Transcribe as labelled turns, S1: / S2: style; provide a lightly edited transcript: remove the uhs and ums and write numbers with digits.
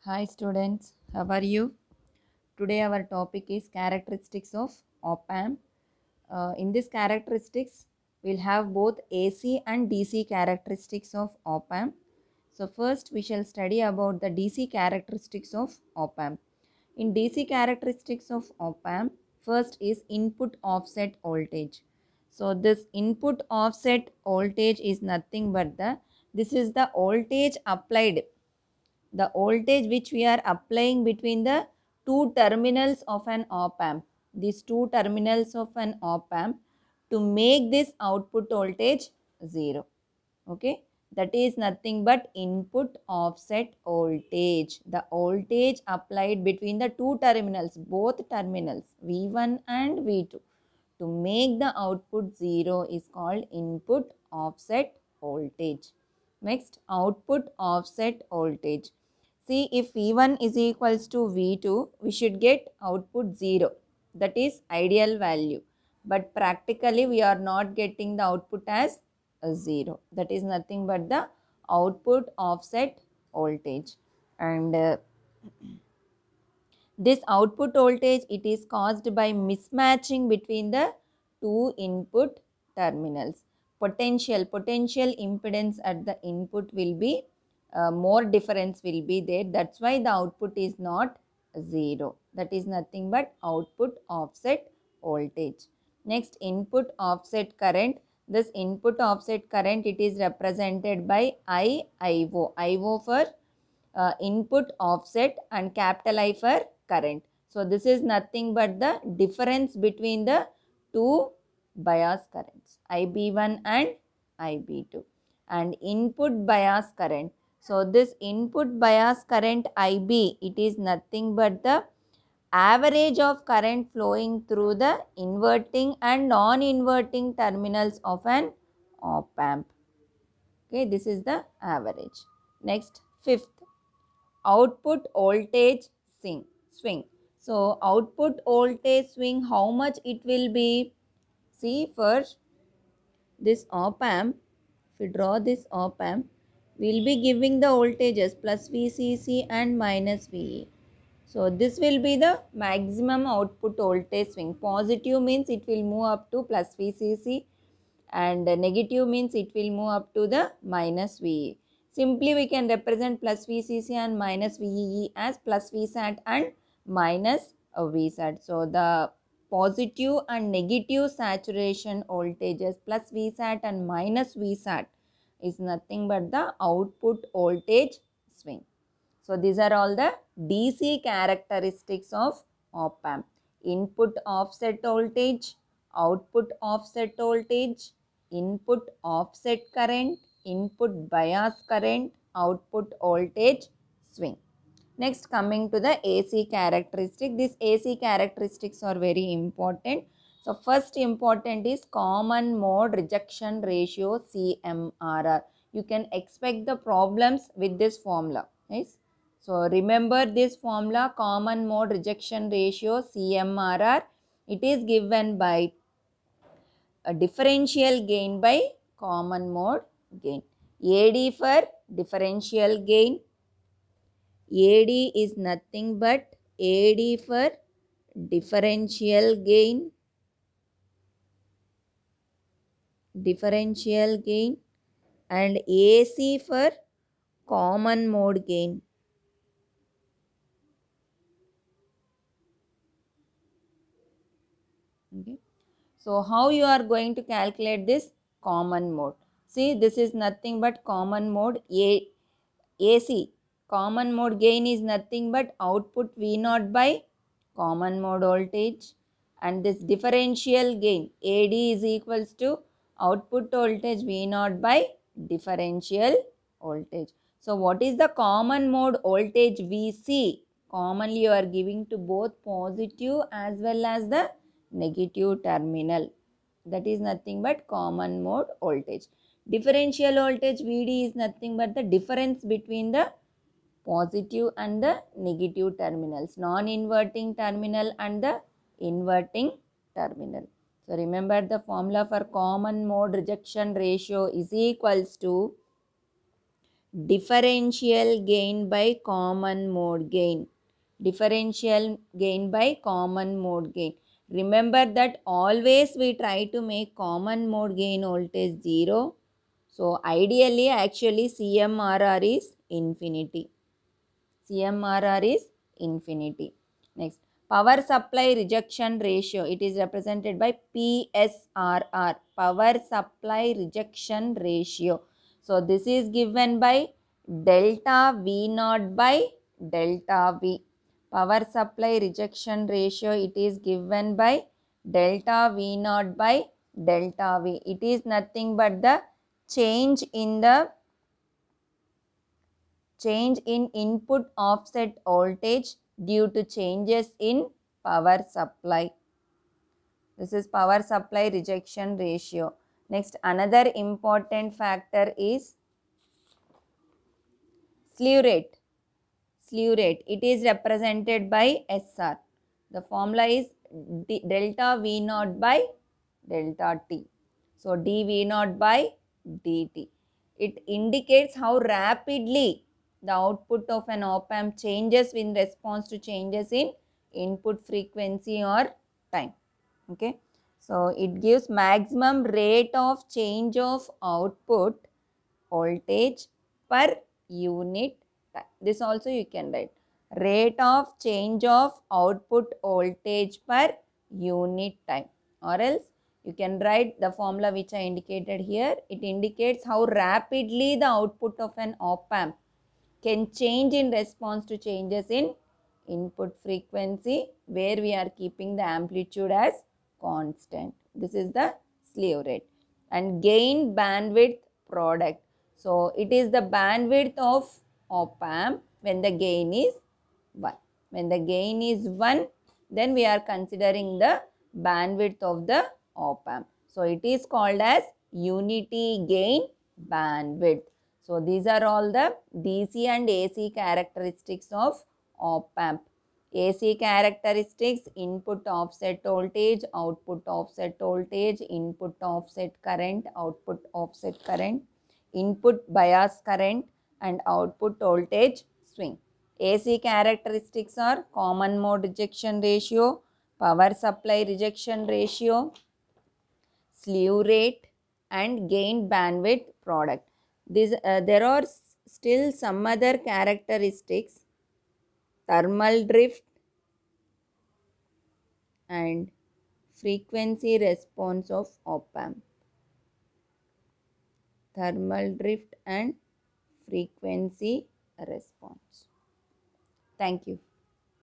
S1: Hi students, how are you? Today our topic is characteristics of op-amp. In this characteristics, we'll have both AC and DC characteristics of op-amp. So first we shall study about the DC characteristics of op-amp. In DC characteristics of op-amp, first is input offset voltage. So this input offset voltage is nothing but this is the voltage applied, the voltage which we are applying between the two terminals of an op-amp, these two terminals of an op-amp, to make this output voltage 0. Okay, that is nothing but input offset voltage, the voltage applied between the two terminals, both terminals V1 and V2, to make the output 0 is called input offset voltage. Next, output offset voltage. See, if V1 is equals to V2, we should get output 0. That is ideal value. But practically, we are not getting the output as a 0. That is nothing but the output offset voltage. And this output voltage, it is caused by mismatching between the two input terminals. Potential impedance at the input will be more difference will be there. That's why the output is not 0. That is nothing but output offset voltage. Next, input offset current. This input offset current, it is represented by IO. IO for input offset and capital I for current. So this is nothing but the difference between the two bias currents, IB1 and IB2, and input bias current. So this input bias current IB, it is nothing but the average of current flowing through the inverting and non-inverting terminals of an op-amp. Okay, this is the average. Next, fifth, output voltage swing. So output voltage swing, how much it will be? See, first this op amp, if we draw this op amp, we will be giving the voltages plus VCC and minus VE. So this will be the maximum output voltage swing. Positive means it will move up to plus VCC, and negative means it will move up to the minus VE. Simply we can represent plus VCC and minus VEE as plus VSAT and minus VSAT. So the positive and negative saturation voltages plus VSAT and minus VSAT is nothing but the output voltage swing. So these are all the DC characteristics of op-amp. Input offset voltage, output offset voltage, input offset current, input bias current, output voltage swing. Next, coming to the AC characteristic. These AC characteristics are very important. So first important is common mode rejection ratio, CMRR. You can expect the problems with this formula. Yes. So remember this formula, common mode rejection ratio, CMRR. It is given by a differential gain by common mode gain. AD for differential gain. AD is nothing but AD for differential gain, and AC for common mode gain. Okay. So how you are going to calculate this common mode? See, this is nothing but common mode AC. Common mode gain is nothing but output V0 by common mode voltage, and this differential gain AD is equals to output voltage V0 by differential voltage. So what is the common mode voltage VC? Commonly you are giving to both positive as well as the negative terminal. That is nothing but common mode voltage. Differential voltage VD is nothing but the difference between the positive and the negative terminals, non-inverting terminal and the inverting terminal. So remember the formula for common mode rejection ratio is equals to differential gain by common mode gain. Differential gain by common mode gain. Remember that always we try to make common mode gain voltage 0. So ideally actually CMRR is infinity. CMRR is infinity. Next, power supply rejection ratio. It is represented by PSRR, power supply rejection ratio. So this is given by delta V naught by delta V. Power supply rejection ratio, it is given by delta V naught by delta V. It is nothing but the change in input offset voltage due to changes in power supply. This is power supply rejection ratio. Next, another important factor is slew rate. Slew rate, it is represented by SR. The formula is delta V naught by delta T. So dV naught by dt. It indicates how rapidly the output of an op-amp changes in response to changes in input frequency or time. Okay. So it gives maximum rate of change of output voltage per unit time. This also you can write. Rate of change of output voltage per unit time, or else you can write the formula which I indicated here. It indicates how rapidly the output of an op-amp can change in response to changes in input frequency, where we are keeping the amplitude as constant. This is the slew rate. And gain bandwidth product. So it is the bandwidth of op-amp when the gain is 1. When the gain is 1, then we are considering the bandwidth of the op-amp. So it is called as unity gain bandwidth. So these are all the DC and AC characteristics of op-amp. AC characteristics: input offset voltage, output offset voltage, input offset current, output offset current, input bias current, and output voltage swing. AC characteristics are common mode rejection ratio, power supply rejection ratio, slew rate, and gain bandwidth product. There are still some other characteristics: thermal drift and frequency response of op-amp. Thermal drift and frequency response. Thank you.